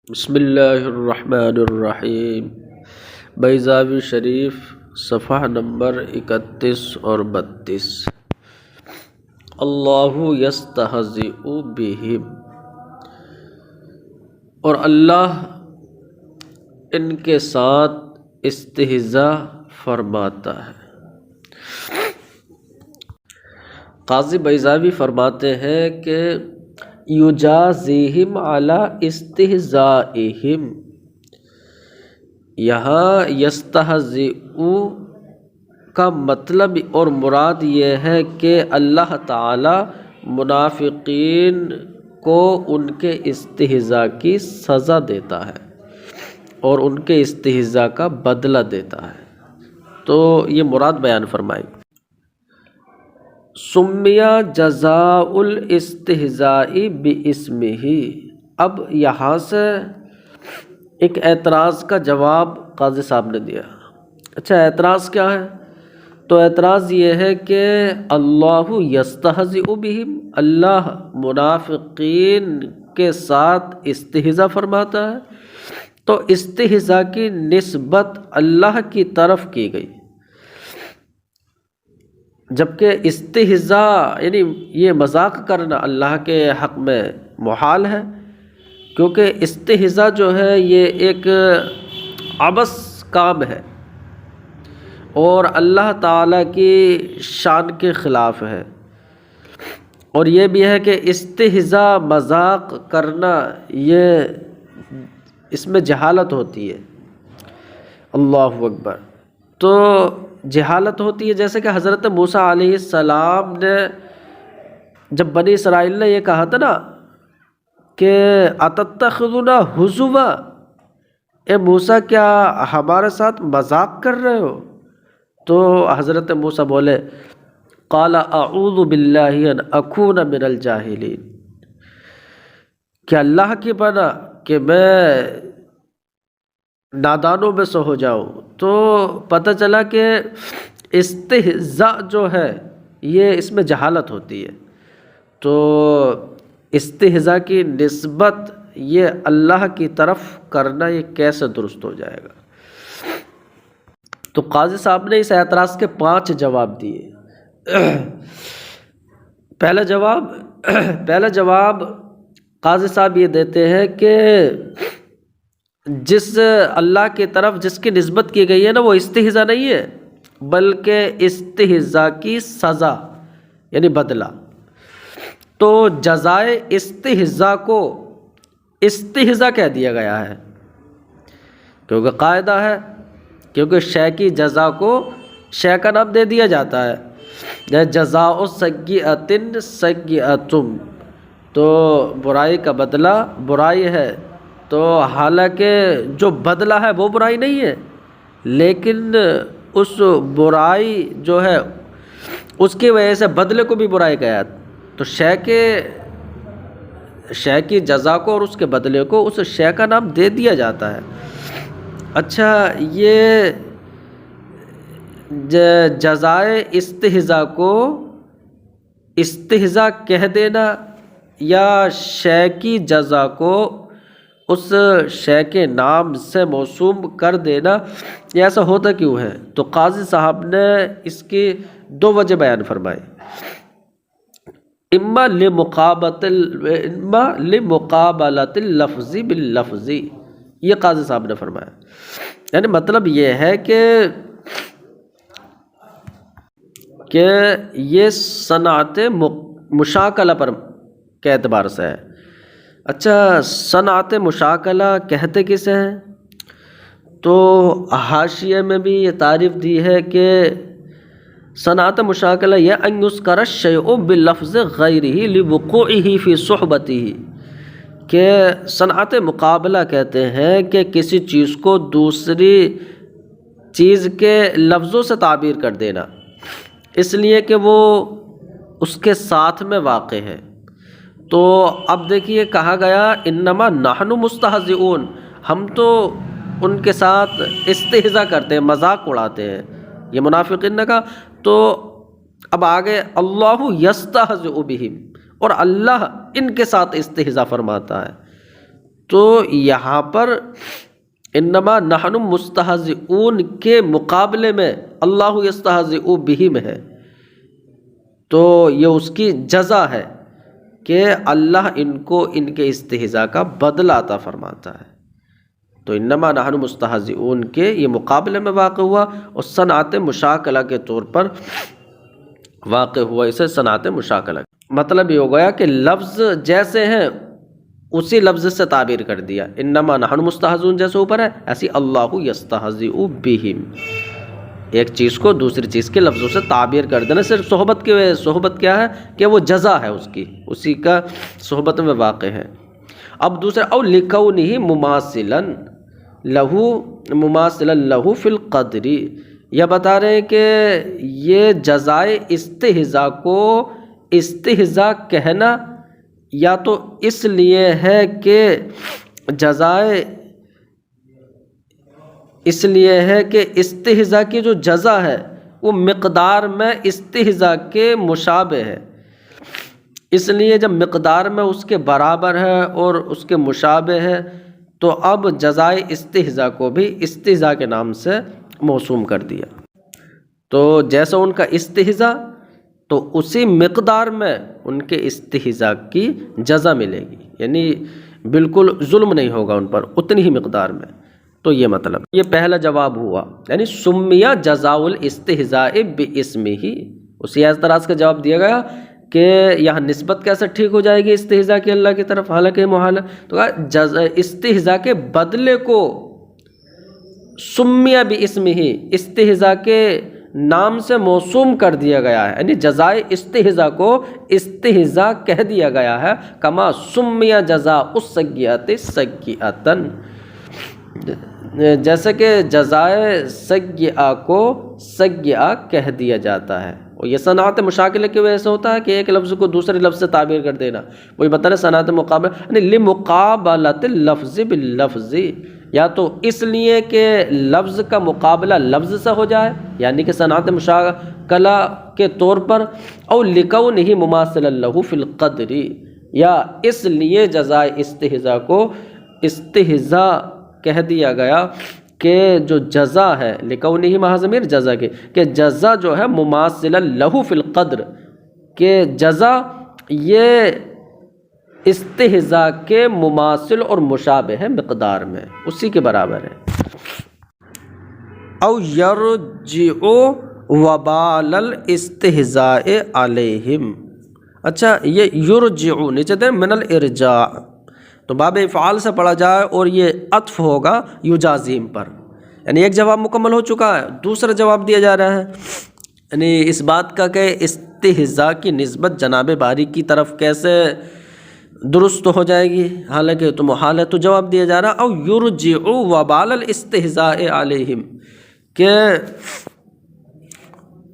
بسم اللہ الرحمن الرحیم۔ بیضاوی شریف صفحہ نمبر 31 اور 32۔ اللہ یستہزئ بہم، اور اللہ ان کے ساتھ استہزاء فرماتا ہے۔ قاضی بیضاوی فرماتے ہیں کہ یجازیہم علی استہزائہم، یہاں یستہزئ کا مطلب اور مراد یہ ہے کہ اللہ تعالی منافقین کو ان کے استہزاء کی سزا دیتا ہے اور ان کے استہزاء کا بدلہ دیتا ہے، تو یہ مراد بیان فرمائی۔ سمیہ جزاء الاستہزاء باسمہ، اب یہاں سے ایک اعتراض کا جواب قاضی صاحب نے دیا۔ اچھا، اعتراض کیا ہے؟ تو اعتراض یہ ہے کہ اللہ یستہزئ بہم، اللہ منافقین کے ساتھ استہزاء فرماتا ہے، تو استہزاء کی نسبت اللہ کی طرف کی گئی، جبکہ استہزاء یعنی یہ مذاق کرنا اللہ کے حق میں محال ہے، کیونکہ استہزاء جو ہے یہ ایک عبث کام ہے اور اللہ تعالیٰ کی شان کے خلاف ہے، اور یہ بھی ہے کہ استہزاء مذاق کرنا اس میں جہالت ہوتی ہے۔ اللہ اکبر، تو جہالت ہوتی ہے، جیسے کہ حضرت موسیٰ علیہ السلام نے جب بنی اسرائیل نے یہ کہا تھا نا کہ اتتخذنا ہزوا، اے موسیٰ کیا ہمارے ساتھ مذاق کر رہے ہو؟ تو حضرت موسیٰ بولے قال اعوذ باللہ ان اکون من الجاہلین، کہ اللہ کی پناہ کہ میں نادانوں میں سے ہو جاؤں۔ تو پتہ چلا کہ استہزاء جو ہے یہ اس میں جہالت ہوتی ہے، تو استہزاء کی نسبت یہ اللہ کی طرف کرنا یہ کیسے درست ہو جائے گا؟ تو قاضی صاحب نے اس اعتراض کے 5 جواب دیے۔ پہلا جواب قاضی صاحب یہ دیتے ہیں کہ جس اللہ کی طرف جس کی نسبت کی گئی ہے نا وہ استہزاء نہیں ہے، بلکہ استہزاء کی سزا یعنی بدلہ، تو جزائے استہزاء کو استہزاء کہہ دیا گیا ہے، کیونکہ قاعدہ ہے، کیونکہ شے کی جزا کو شے کا نام دے دیا جاتا ہے۔ جزاء سیئۃ سیئۃ، تو برائی کا بدلہ برائی ہے، تو حالانکہ جو بدلہ ہے وہ برائی نہیں ہے، لیکن اس برائی جو ہے اس کی وجہ سے بدلے کو بھی برائی گیا، تو شے کی جزا کو اور اس کے بدلے کو اس شے کا نام دے دیا جاتا ہے۔ اچھا، یہ جزائے استہزاء کو استہزاء کہہ دینا یا شے کی جزا کو اس شے کے نام سے موسوم کر دینا، یہ ایسا ہوتا کیوں ہے؟ تو قاضی صاحب نے اس کی 2 وجہ بیان فرمائی۔ اما لمقابلۃ اللفظ باللفظ، یہ قاضی صاحب نے فرمایا، یعنی مطلب یہ ہے کہ یہ صنعت مشاکلہ پر کے اعتبار سے ہے۔ اچھا، صنعت مشاکلہ کہتے کسے ہیں؟ تو حاشیے میں بھی یہ تعریف دی ہے کہ صنعت مشاکلہ یہ ان یذکر الشیء بلفظ غیرہ لوقوعہ فی صحبتہ، کہ صنعت مقابلہ کہتے ہیں کہ کسی چیز کو دوسری چیز کے لفظوں سے تعبیر کر دینا، اس لیے کہ وہ اس کے ساتھ میں واقع ہے۔ تو اب دیکھیے کہا گیا انما نحن مستہزئون، ہم تو ان کے ساتھ استہزاء کرتے ہیں، مذاق اڑاتے ہیں، یہ منافقین نے کہا۔ تو اب آگے اللہ یستہزئ بہم، اور اللہ ان کے ساتھ استہزاء فرماتا ہے، تو یہاں پر انما نحن مستہزئون کے مقابلے میں اللہ یستہزئ بہم ہے، تو یہ اس کی جزا ہے کہ اللہ ان کو ان کے استہزاء کا بدلہ عطا فرماتا ہے۔ تو انما نحن مستہزئون کے یہ مقابلے میں واقع ہوا، اور صنعت مشاکلہ کے طور پر واقع ہوا، اسے صنعت مشاکلہ۔ مطلب یہ ہو گیا کہ لفظ جیسے ہیں اسی لفظ سے تعبیر کر دیا، انما نحن مستہزئون جیسے اوپر ہے، ایسی اللہ یستہزئ بہم، ایک چیز کو دوسری چیز کے لفظوں سے تعبیر کر دینا، صرف صحبت کی وجہ۔ صحبت کیا ہے کہ وہ جزا ہے اس کی، اسی کا صحبت میں واقع ہے۔ اب دوسرا، او لکونہ مماثلا لہ فی القدر، یہ بتا رہے ہیں کہ یہ جزائے استہزاء کو استہزاء کہنا یا تو اس لیے ہے کہ جزائے اس لیے ہے کہ استہزاء کی جو جزا ہے وہ مقدار میں استہزاء کے مشابہ ہے، اس لیے جب مقدار میں اس کے برابر ہے اور اس کے مشابہ ہے تو اب جزائے استہزاء کو بھی استہزاء کے نام سے موسوم کر دیا۔ تو جیسا ان کا استہزاء تو اسی مقدار میں ان کے استہزاء کی جزا ملے گی، یعنی بالکل ظلم نہیں ہوگا ان پر، اتنی ہی مقدار میں۔ تو یہ مطلب، یہ پہلا جواب ہوا، یعنی سمیہ جزاء الاستہزاء باسمہ، اسی اعتراض کا جواب دیا گیا کہ یہاں نسبت کیسے ٹھیک ہو جائے گی استہزاء کی اللہ کی طرف، حالانکہ محال ہے۔ تو کہا استہزاء کے بدلے کو سمیہ باسمہ، استہزاء کے نام سے موسوم کر دیا گیا ہے، یعنی جزائے استہزاء کو استہزاء کہہ دیا گیا ہے، کما سمیہ جزاء السیئۃ سیئۃ، جیسے کہ جزائے سیئہ کو سیئہ کہہ دیا جاتا ہے۔ اور یہ صنعت مشاکلہ کی وجہ سے ہوتا ہے کہ ایک لفظ کو دوسرے لفظ سے تعبیر کر دینا، وہی بتا رہے صنعت مقابلہ، یعنی لمقابلۃ اللفظ باللفظ، یا تو اس لیے کہ لفظ کا مقابلہ لفظ سے ہو جائے، یعنی کہ صنعت مشاکلہ کے طور پر، او لکونہ مماثلا لہ فی القدر، یا اس لیے جزائے استہزاء کو استہزاء کہہ دیا گیا کہ جو جزا ہے، لکونہ محض ضمیر جزا کے، کہ جزا جو ہے مماثلا لہ فی القدر، کہ جزا یہ استہزاء کے مماثل اور مشابہ ہے مقدار میں، اسی کے برابر ہے۔ او یرجع وبال الاستہزاء علیہم، اچھا یہ یرجع نیچے دیں من الارجاع، تو باب افعال سے پڑھا جائے اور یہ عطف ہوگا یجازیم پر، یعنی ایک جواب مکمل ہو چکا ہے، دوسرا جواب دیا جا رہا ہے، یعنی اس بات کا کہ استہزاء کی نسبت جناب باری کی طرف کیسے درست ہو جائے گی، حالانکہ تو محال ہے، تو جواب دیا جا رہا، او یرجع وبال الاستہزاء علیہم، کہ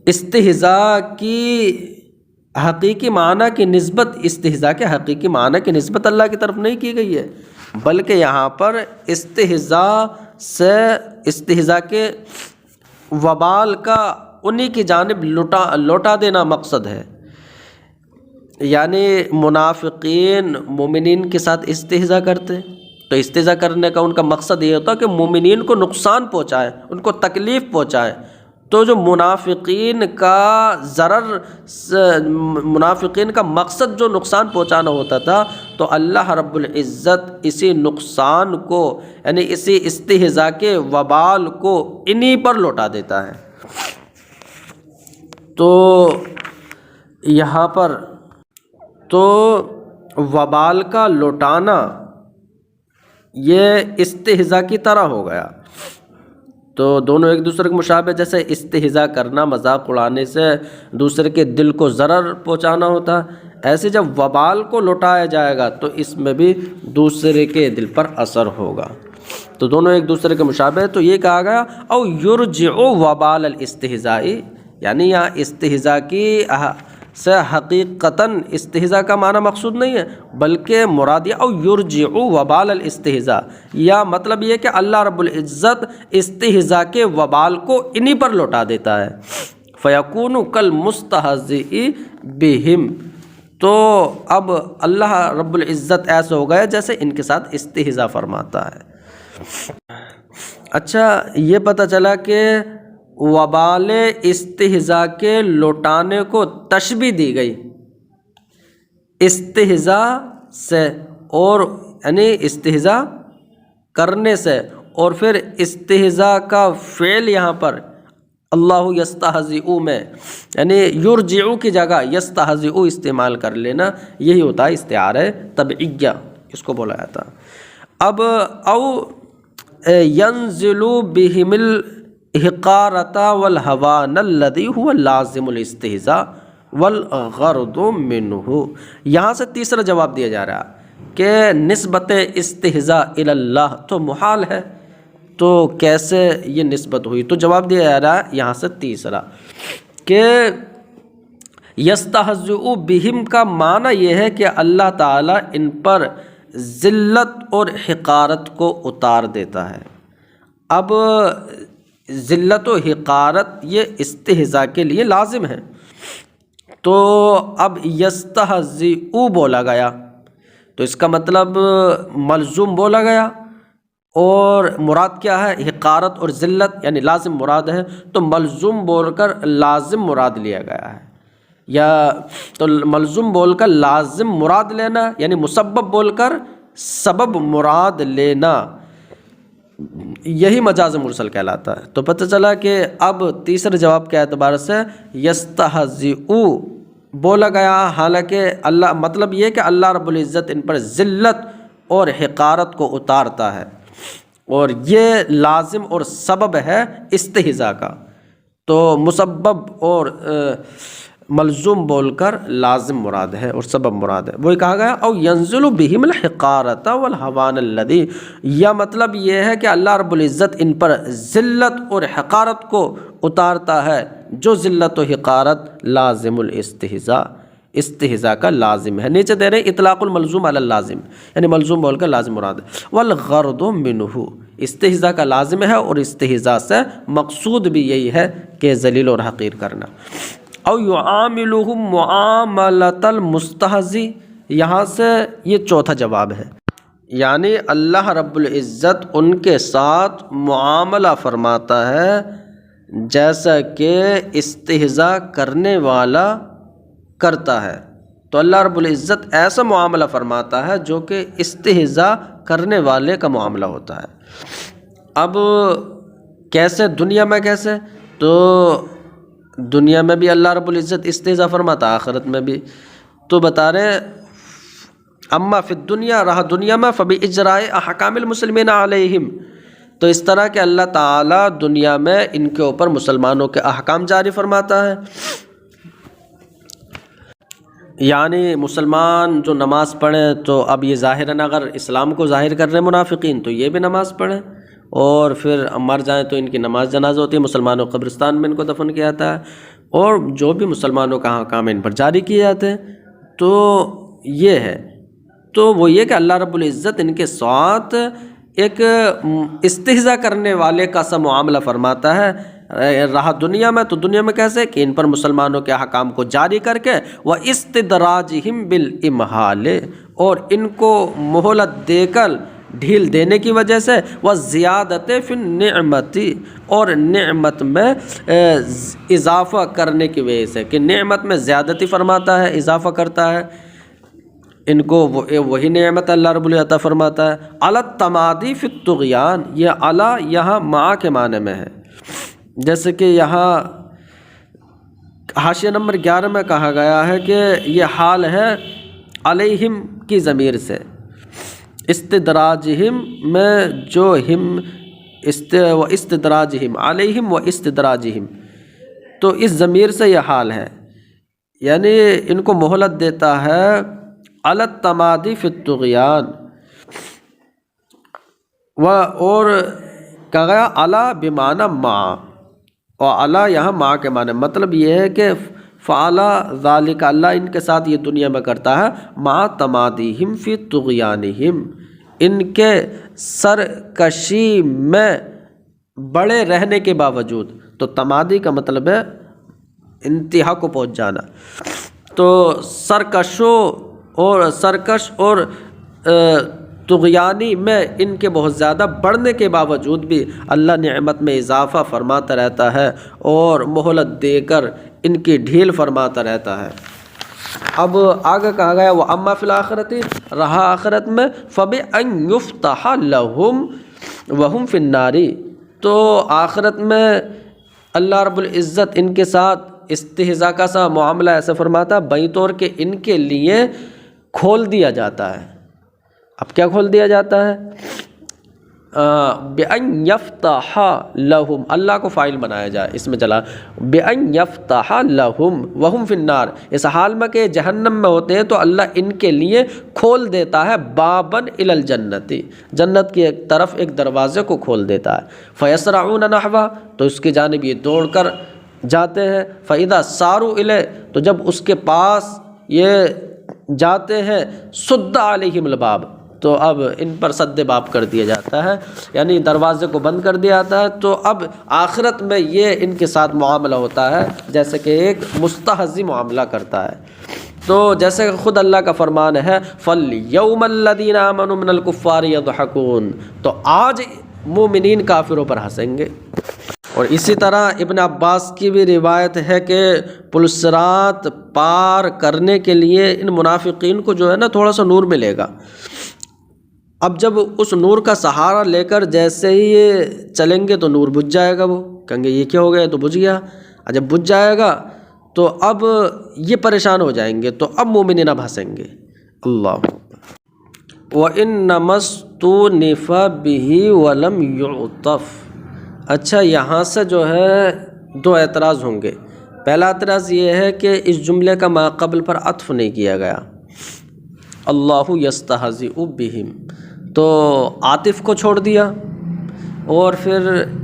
استہزاء کی حقیقی معنی کی نسبت، استہزاء کے حقیقی معنی کی نسبت اللہ کی طرف نہیں کی گئی ہے، بلکہ یہاں پر استہزاء سے استہزاء کے وبال کا انہی کی جانب لوٹا دینا مقصد ہے، یعنی منافقین مومنین کے ساتھ استہزاء کرتے، تو استہزاء کرنے کا ان کا مقصد یہ ہوتا کہ مومنین کو نقصان پہنچائے، ان کو تکلیف پہنچائے، تو جو منافقین کا منافقین کا مقصد جو نقصان پہنچانا ہوتا تھا، تو اللہ رب العزت اسی نقصان کو، یعنی اسی استہزاء کے وبال کو انہی پر لوٹا دیتا ہے۔ تو یہاں پر تو وبال کا لوٹانا یہ استہزاء کی طرح ہو گیا، تو دونوں ایک دوسرے کے مشابہ، جیسے استہزاء کرنا مذاق اڑانے سے دوسرے کے دل کو ضرر پہنچانا ہوتا، ایسے جب وبال کو لوٹایا جائے گا تو اس میں بھی دوسرے کے دل پر اثر ہوگا، تو دونوں ایک دوسرے کے مشابہ۔ تو یہ کہا گیا او یرجع وبال الاستہزاء، یعنی یہاں استہزاء کی سے حقیقتاً استہزاء کا معنی مقصود نہیں ہے، بلکہ مراد او یرجع وبال الاستہزاء، یا مطلب یہ کہ اللہ رب العزت استہزاء کے وبال کو انہی پر لوٹا دیتا ہے، فیکون کالمستہزئ بہم، تو اب اللہ رب العزت ایسا ہو گیا جیسے ان کے ساتھ استہزاء فرماتا ہے۔ اچھا یہ پتہ چلا کہ وبال استہزاء کے لوٹانے کو تشبیہ دی گئی استہزاء سے، اور یعنی استہزاء کرنے سے، اور پھر استہزاء کا فعل یہاں پر اللہ یستہزئ میں یعنی یرجع کی جگہ یستہزئ استعمال کر لینا، یہی ہوتا ہے استعارہ طبعیہ، اس کو بولا جاتا۔ اب او ینزل بہم الحقارۃ والہوان الذی هو لازم الاستہزاء والغرض منہ، یہاں سے تیسرا جواب دیا جا رہا کہ نسبت استہزاء الی اللہ تو محال ہے، تو کیسے یہ نسبت ہوئی؟ تو جواب دیا جا رہا ہے یہاں سے تیسرا کہ یستہزئ بہم کا معنی یہ ہے کہ اللہ تعالیٰ ان پر ذلت اور حقارت کو اتار دیتا ہے۔ اب ذلت و حقارت یہ استہزاء کے لیے لازم ہے، تو اب یستہزئ بولا گیا تو اس کا مطلب ملزوم بولا گیا، اور مراد کیا ہے؟ حقارت اور ذلت، یعنی لازم مراد ہے، تو ملزوم بول کر لازم مراد لیا گیا ہے، یا تو ملزوم بول کر لازم مراد لینا، یعنی مسبب بول کر سبب مراد لینا، یہی مجاز مرسل کہلاتا ہے۔ تو پتہ چلا کہ اب تیسرے جواب کے اعتبار سے یستہزئ بولا گیا، حالانکہ اللہ مطلب یہ کہ اللہ رب العزت ان پر ذلت اور حقارت کو اتارتا ہے، اور یہ لازم اور سبب ہے استہزاء کا، تو مسبب اور ملزوم بول کر لازم مراد ہے اور سبب مراد ہے، وہی کہا گیا او ینزل بہم الحقارۃ والہوان الذی، یا مطلب یہ ہے کہ اللہ رب العزت ان پر ذلت اور حقارت کو اتارتا ہے، جو ذلت و حقارت لازم الاستہزاء استہزاء کا لازم ہے۔ نیچے دے رہے ہیں اطلاق الملزوم علی اللازم، یعنی ملزوم بول کر لازم مراد ہے، والغرض منہ، استہزاء کا لازم ہے اور استہزاء سے مقصود بھی یہی ہے کہ ذلیل اور حقیر کرنا۔ او یعاملہم معاملۃ المستہزئ، یہاں سے یہ چوتھا جواب ہے، یعنی اللہ رب العزت ان کے ساتھ معاملہ فرماتا ہے جیسا کہ استہزاء کرنے والا کرتا ہے، تو اللہ رب العزت ایسا معاملہ فرماتا ہے جو کہ استہزاء کرنے والے کا معاملہ ہوتا ہے۔ اب کیسے؟ دنیا میں کیسے؟ تو دنیا میں بھی اللہ رب العزت استہزاء فرماتا، آخرت میں بھی، تو بتا رہے اما فی الدنیا، رہا دنیا میں، فباجراء احکام المسلمین علیہم، تو اس طرح کہ اللہ تعالیٰ دنیا میں ان کے اوپر مسلمانوں کے احکام جاری فرماتا ہے، یعنی مسلمان جو نماز پڑھیں تو اب یہ ظاہراً اگر اسلام کو ظاہر کر رہے ہیں منافقین تو یہ بھی نماز پڑھیں، اور پھر مر جائیں تو ان کی نماز جنازہ ہوتی ہے، مسلمانوں قبرستان میں ان کو دفن کیا جاتا ہے، اور جو بھی مسلمانوں کا احکام ان پر جاری کیے جاتے ہیں، تو یہ ہے، تو وہ یہ کہ اللہ رب العزت ان کے ساتھ ایک استہزاء کرنے والے کا سا معاملہ فرماتا ہے، رہا دنیا میں، تو دنیا میں کیسے کہ ان پر مسلمانوں کے احکام کو جاری کر کے وَإِسْتِدْرَاجِهِمْ بِالْإِمْحَالِ، اور ان کو مہلت دے کر ڈھیل دینے کی وجہ سے، وَزِيَادَةِ فِي النِّعْمَةِ، اور نعمت میں اضافہ کرنے کی وجہ سے، کہ نعمت میں زیادتی فرماتا ہے، اضافہ کرتا ہے، ان کو وہی نعمت اللہ رب العزت عطا فرماتا ہے۔ علی التمادی فی الطغیان، یہ علی یہاں مع کے معنی میں ہے، جیسے کہ یہاں حاشیہ نمبر 11 میں کہا گیا ہے کہ یہ حال ہے علیہم کی ضمیر سے، استدراجہم میں جو ہم استدراجہم علیہم و استدراجہم، تو اس ضمیر سے یہ حال ہے، یعنی ان کو مہلت دیتا ہے علی التمادی فی الطغیان، اور کہا گیا علی بمعنی مع، اور علی یہاں مع کے معنی، مطلب یہ ہے کہ فعل ذالک، اللہ ان کے ساتھ یہ دنیا میں کرتا ہے، مع تمادیہم فی طغیانہم، ان کے سرکشی میں بڑے رہنے کے باوجود، تو تمادی کا مطلب ہے انتہا کو پہنچ جانا، تو سرکش اور طغیانی میں ان کے بہت زیادہ بڑھنے کے باوجود بھی اللہ نعمت میں اضافہ فرماتا رہتا ہے اور مہلت دے کر ان کی ڈھیل فرماتا رہتا ہے۔ اب آگے کہا گیا وہ اما فی الآخرتی، رہا آخرت میں فَبِأَنْ يُفْتَحَ لَهُمْ وَهُمْ فِي النَّارِ، تو آخرت میں اللہ رب العزت ان کے ساتھ استہزاء کا سا معاملہ ایسے فرماتا بیں طور کہ ان کے لیے کھول دیا جاتا ہے۔ اب کیا کھول دیا جاتا ہے؟ بِأَنْ يَفْتَحَ لَهُمْ، اللہ کو فاعل بنایا جائے، اس میں چلا بِأَنْ يَفْتَحَ لَهُمْ وَهُمْ فِي النَّارِ، اس حال میں کہ جہنم میں ہوتے ہیں تو اللہ ان کے لیے کھول دیتا ہے بابًا إِلَى الْجَنَّةِ، جنت کی ایک طرف ایک دروازے کو کھول دیتا ہے۔ فَيَسْرَعُونَ نَحْوَهُ، تو اس کی جانب یہ دوڑ کر جاتے ہیں۔ فَإِذَا سَارُوا إِلَيْهِ، تو جب اس کے پاس یہ جاتے ہیں سُدَّ عَلَيْهِمُ الْبَابُ، تو اب ان پر سد باب کر دیا جاتا ہے، یعنی دروازے کو بند کر دیا جاتا ہے۔ تو اب آخرت میں یہ ان کے ساتھ معاملہ ہوتا ہے جیسے کہ ایک مستہزی معاملہ کرتا ہے۔ تو جیسے کہ خود اللہ کا فرمان ہے فَالْيَوْمَ الَّذِينَ آمَنُوا مِنَ الْكُفَّارِ يَضْحَكُونَ، تو آج مومنین کافروں پر ہنسیں گے۔ اور اسی طرح ابن عباس کی بھی روایت ہے کہ پلسرات پار کرنے کے لیے ان منافقین کو جو ہے نا تھوڑا سا نور ملے گا۔ اب جب اس نور کا سہارا لے کر جیسے ہی یہ چلیں گے تو نور بجھ جائے گا، وہ کہیں گے یہ کیا ہو گیا، تو بجھ گیا۔ اور جب بجھ جائے گا تو اب یہ پریشان ہو جائیں گے، تو اب مومنین اب ہنسیں گے۔ اللہ وَإِنَّمَا اسْتُؤْنِفَ بِهِ وَلَمْ يُعْطَفْ، اچھا یہاں سے جو ہے دو اعتراض ہوں گے۔ پہلا اعتراض یہ ہے کہ اس جملے کا ما قبل پر عطف نہیں کیا گیا، اللہ یستہزئ بہم، تو عاطف کو چھوڑ دیا۔ اور پھر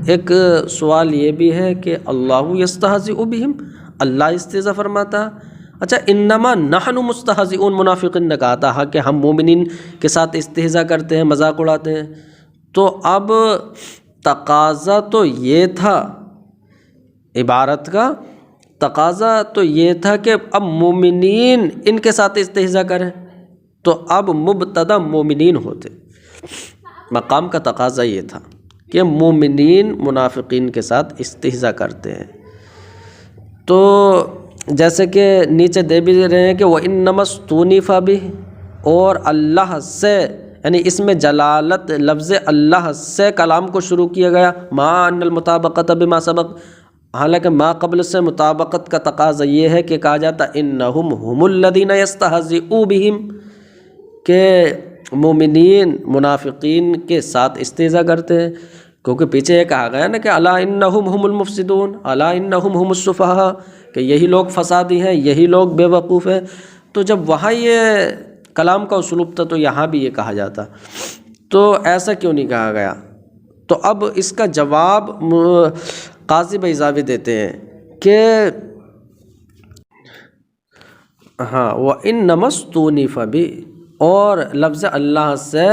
ایک سوال یہ بھی ہے کہ اللہ یستہزئ بہم، اللہ استہزاء فرماتا۔ اچھا انما نحن مستہزئون، منافقین نے کہا تھا کہ ہم مومنین کے ساتھ استہزاء کرتے ہیں، مذاق اڑاتے ہیں۔ تو اب تقاضا تو یہ تھا، عبارت کا تقاضا تو یہ تھا کہ اب مومنین ان کے ساتھ استہزاء کریں، تو اب مبتدا مومنین ہوتے، مقام کا تقاضا یہ تھا کہ مومنین منافقین کے ساتھ استہزاء کرتے ہیں۔ تو جیسے کہ نیچے دے بھی رہے ہیں کہ وَإِنَّمَا اسْتُؤْنِفَ بِهِ، اور اللہ سے یعنی اس میں جلالت لفظ اللہ سے کلام کو شروع کیا گیا، مع ان المطابقۃ بما سبق، حالانکہ ما قبل سے مطابقت کا تقاضا یہ ہے کہ کہا جاتا انہم ہم الذین یستہزئون بہم، کہ مومنین منافقین کے ساتھ استہزاء کرتے ہیں، کیونکہ پیچھے یہ کہا گیا نا کہ الا انہم ہم المفسدون الا انہم ہم السفہاء، کہ یہی لوگ فسادی ہیں، یہی لوگ بے وقوف ہیں۔ تو جب وہاں یہ کلام کا اسلوب تھا تو یہاں بھی یہ کہا جاتا، تو ایسا کیوں نہیں کہا گیا؟ تو اب اس کا جواب قاضی بیضاوی دیتے ہیں کہ ہاں وَإِنَّمَا اسْتُؤْنِفَ بِهِ، اور لفظ اللہ سے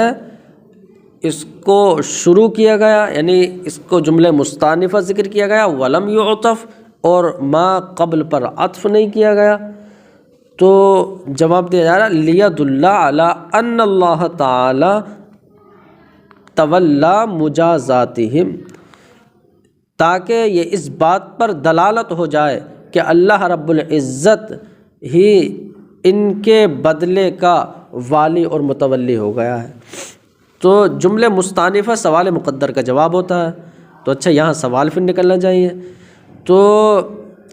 اس کو شروع کیا گیا، یعنی اس کو جملے مستانفہ ذکر کیا گیا، وَلَمْ يُعْطَفْ، اور ما قبل پر عطف نہیں کیا گیا۔ تو جواب دیا جا رہا لِيَدُلَّ عَلَىٰ أَنَّ اللَّهَ تَعَالَىٰ تَوَلَّىٰ مُجَازَاتِهِمْ، تاکہ یہ اس بات پر دلالت ہو جائے کہ اللہ رب العزت ہی ان کے بدلے کا والی اور متولی ہو گیا ہے۔ تو جملے مستانفہ سوال مقدر کا جواب ہوتا ہے، تو اچھا یہاں سوال پھر نکلنا چاہیے۔ تو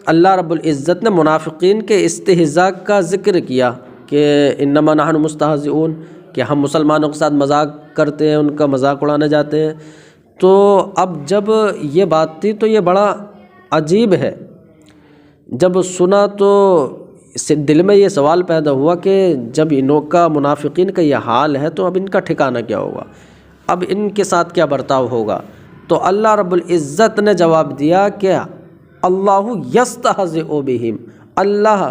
اللہ رب العزت نے منافقین کے استہزاء کا ذکر کیا کہ انما نحن مستہزئون، کہ ہم مسلمانوں کے ساتھ مذاق کرتے ہیں، ان کا مذاق اڑانے جاتے ہیں۔ تو اب جب یہ بات تھی تو یہ بڑا عجیب ہے، جب سنا تو اس سے دل میں یہ سوال پیدا ہوا کہ جب انہوں کا منافقین کا یہ حال ہے تو اب ان کا ٹھکانہ کیا ہوگا، اب ان کے ساتھ کیا برتاؤ ہوگا؟ تو اللہ رب العزت نے جواب دیا کہ اللہ یستہزئ بہم، اللہ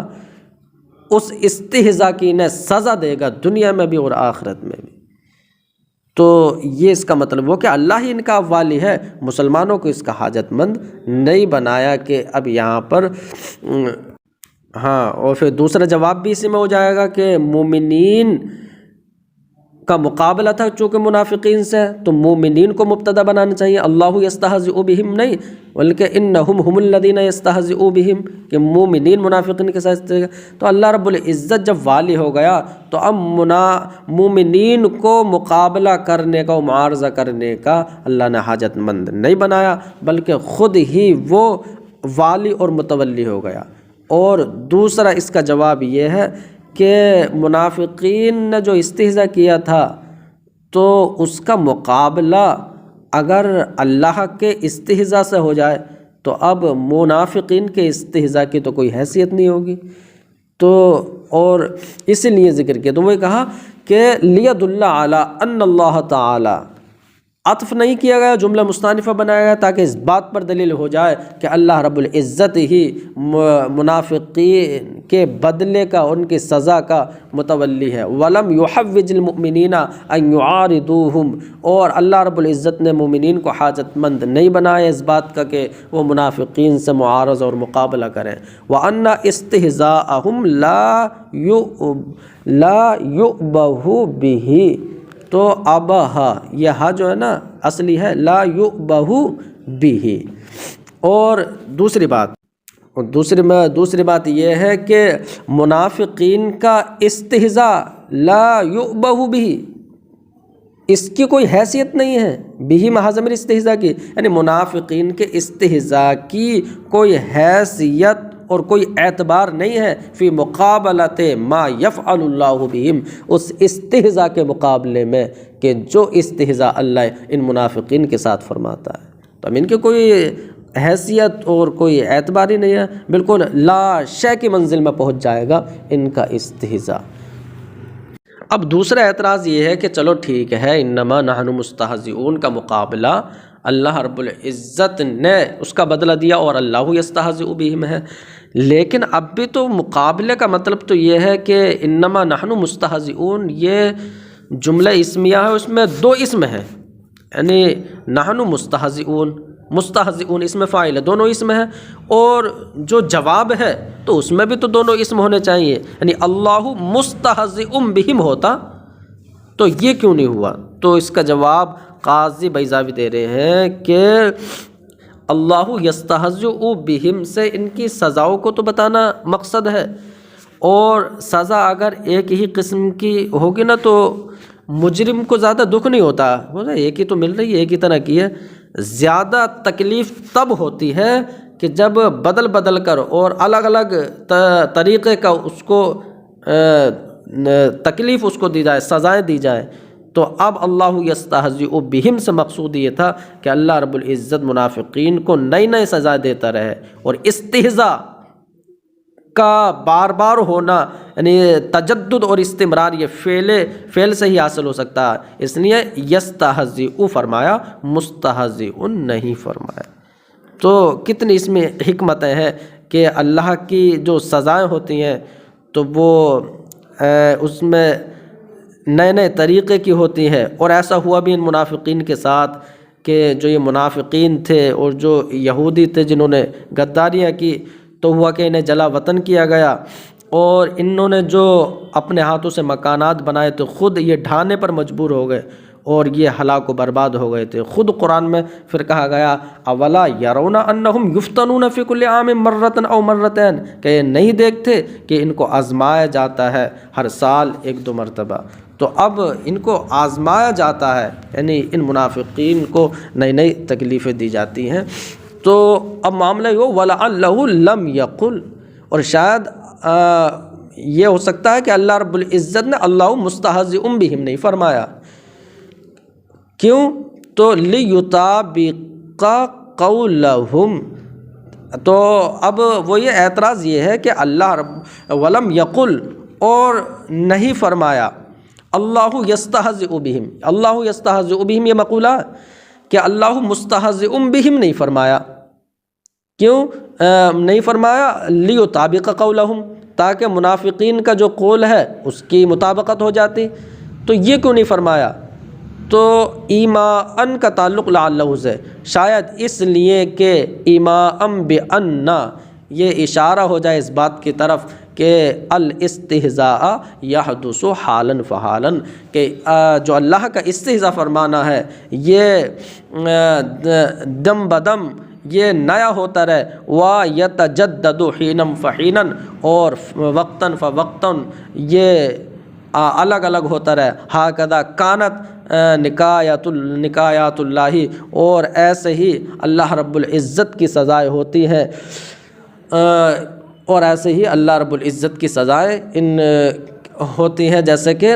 اس استہزاء کی انہیں سزا دے گا دنیا میں بھی اور آخرت میں بھی۔ تو یہ اس کا مطلب ہو کہ اللہ ہی ان کا والی ہے، مسلمانوں کو اس کا حاجت مند نہیں بنایا کہ اب یہاں پر ہاں، اور پھر دوسرا جواب بھی اسی میں ہو جائے گا کہ مومنین کا مقابلہ تھا چونکہ منافقین سے، تو مومنین کو مبتدا بنانا چاہیے، اللہ یستہزئ بہم نہیں، بلکہ انہم ہم الذین یستہزئون بہم، کہ مومنین منافقین کے ساتھ تو اللہ رب العزت جب والی ہو گیا تو اب مومنین کو مقابلہ کرنے کا، معارضہ کرنے کا اللہ نے حاجت مند نہیں بنایا، بلکہ خود ہی وہ والی اور متولی ہو گیا۔ اور دوسرا اس کا جواب یہ ہے کہ منافقین نے جو استہزاء کیا تھا تو اس کا مقابلہ اگر اللہ کے استہزاء سے ہو جائے تو اب منافقین کے استہزاء کی تو کوئی حیثیت نہیں ہوگی۔ تو اور اس لیے ذکر کیا، تو وہ کہا کہ لیدل علی ان اللہ تعالی، عطف نہیں کیا گیا، جملہ مستانفہ بنایا گیا تاکہ اس بات پر دلیل ہو جائے کہ اللہ رب العزت ہی منافقین کے بدلے کا، ان کی سزا کا متولی ہے۔ وَلَمْ يُحَوِّجِ الْمُؤْمِنِينَ أَنْ يُعَارِضُوهُمْ، اور اللہ رب العزت نے مومنین کو حاجت مند نہیں بنایا اس بات کا کہ وہ منافقین سے معارضہ اور مقابلہ کریں۔ وَأَنَّ اسْتِهْزَاءَهُمْ لَا يُؤْبَهُ بِهِ، تو ابہا یہ ہا جو ہے نا اصلی ہے لا یؤبہ بہ۔ اور دوسری بات یہ ہے کہ منافقین کا استہزاء لا یؤبہ بہ، اس کی کوئی حیثیت نہیں ہے، بہ محض ضمیر استہزاء کی، یعنی منافقین کے استہزاء کی کوئی حیثیت اور کوئی اعتبار نہیں ہے فی مقابلت ما یفعل اللہ بہم، اس استہزاء کے مقابلے میں کہ جو استہزاء اللہ ان منافقین کے ساتھ فرماتا ہے، تو اب ان کی کوئی حیثیت اور کوئی اعتبار ہی نہیں ہے، بالکل لا شے کی منزل میں پہنچ جائے گا ان کا استہزاء۔ اب دوسرا اعتراض یہ ہے کہ چلو ٹھیک ہے، انما نحن مستہزئون کا مقابلہ اللہ رب العزت نے اس کا بدلہ دیا اور اللہ یستہزئ بہم ہے، لیکن اب بھی تو مقابلے کا مطلب تو یہ ہے کہ انما نحن مستہزئون یہ جملہ اسمیہ ہے، اس میں دو اسم ہیں، یعنی نحن مستہزئون اسم فاعل ہے، دونوں اسم ہیں، اور جو جواب ہے تو اس میں بھی تو دونوں اسم ہونے چاہیے، یعنی اللہ مستہزئ بہم ہوتا تو یہ کیوں نہیں ہوا؟ تو اس کا جواب قاضی بیضاوی دے رہے ہیں کہ اللہ یستہزئ بہم سے ان کی سزاؤں کو تو بتانا مقصد ہے، اور سزا اگر ایک ہی قسم کی ہوگی نا تو مجرم کو زیادہ دکھ نہیں ہوتا، ایک ہی تو مل رہی ہے، ایک ہی طرح کی ہے، زیادہ تکلیف تب ہوتی ہے کہ جب بدل بدل کر اور الگ الگ طریقے کا اس کو تکلیف اس کو دی جائے، سزائیں دی جائیں۔ تو اب اللہ یستہزئ بہم سے مقصود یہ تھا کہ اللہ رب العزت منافقین کو نئی نئی سزا دیتا رہے، اور استہزاء کا بار بار ہونا یعنی تجدد اور استمرار یہ فعل سے ہی حاصل ہو سکتا ہے، اس لیے یستہزئ فرمایا، مستہزئ نہیں فرمایا۔ تو کتنی اس میں حکمتیں ہیں کہ اللہ کی جو سزائیں ہوتی ہیں تو وہ اس میں نئے نئے طریقے کی ہوتی ہیں، اور ایسا ہوا بھی ان منافقین کے ساتھ کہ جو یہ منافقین تھے اور جو یہودی تھے جنہوں نے غداریاں کی، تو ہوا کہ انہیں جلا وطن کیا گیا، اور انہوں نے جو اپنے ہاتھوں سے مکانات بنائے تو خود یہ ڈھانے پر مجبور ہو گئے اور یہ ہلاک و برباد ہو گئے تھے۔ خود قرآن میں پھر کہا گیا اولا یرون انہم یفتنون فی کل عام مرۃ او مرتین، کہ یہ نہیں دیکھتے کہ ان کو آزمایا جاتا ہے ہر سال ایک دو مرتبہ، تو اب ان کو آزمایا جاتا ہے، یعنی ان منافقین کو نئی نئی تکلیفیں دی جاتی ہیں۔ تو اب معاملہ یہ وَلَعَلَّهُ لَمْ يَقُلْ، اور شاید یہ ہو سکتا ہے کہ اللہ رب العزت نے اللہ مستہزئ بہم نہیں فرمایا، کیوں؟ تو لِيُطَابِقَ قَوْلَهُمْ، تو اب وہ یہ اعتراض یہ ہے کہ اللہ رب وَلَمْ يَقُلْ، اور نہیں فرمایا اللہ یستہزئ بہم، اللہ یستہزئ بہم یہ مقولہ کہ اللہ مستہزئ بہم نہیں فرمایا، کیوں نہیں فرمایا؟ لیطابق قولہم، تاکہ منافقین کا جو قول ہے اس کی مطابقت ہو جاتی، تو یہ کیوں نہیں فرمایا؟ تو ایماءً کا تعلق لعلہ سے، شاید اس لیے کہ ایماءً بأن، یہ اشارہ ہو جائے اس بات کی طرف کہ الاستہزاء یحدث حالا فحالا، کہ جو اللہ کا استہزاء فرمانا ہے یہ دم بدم یہ نیا ہوتا رہے، وَيَتَجَدَّدُ حِينًا فَحِينًا، اور وقتاً فوقتاً یہ الگ الگ ہوتا رہے. ہاکذا کانت نکایات اللہ، اور ایسے ہی اللہ رب العزت کی سزائیں ہوتی ہیں، اور ایسے ہی اللہ رب العزت کی سزائیں ہوتی ہیں، جیسے کہ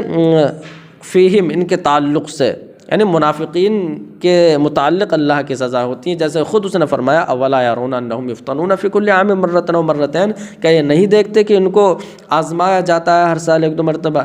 فیہم ان کے تعلق سے، یعنی منافقین کے متعلق اللہ کی سزا ہوتی ہیں. جیسے خود اس نے فرمایا اولا یرون انہم یفتنون فی کل عام مرۃ او مرتین، کہ یہ نہیں دیکھتے کہ ان کو آزمایا جاتا ہے ہر سال 1-2 مرتبہ.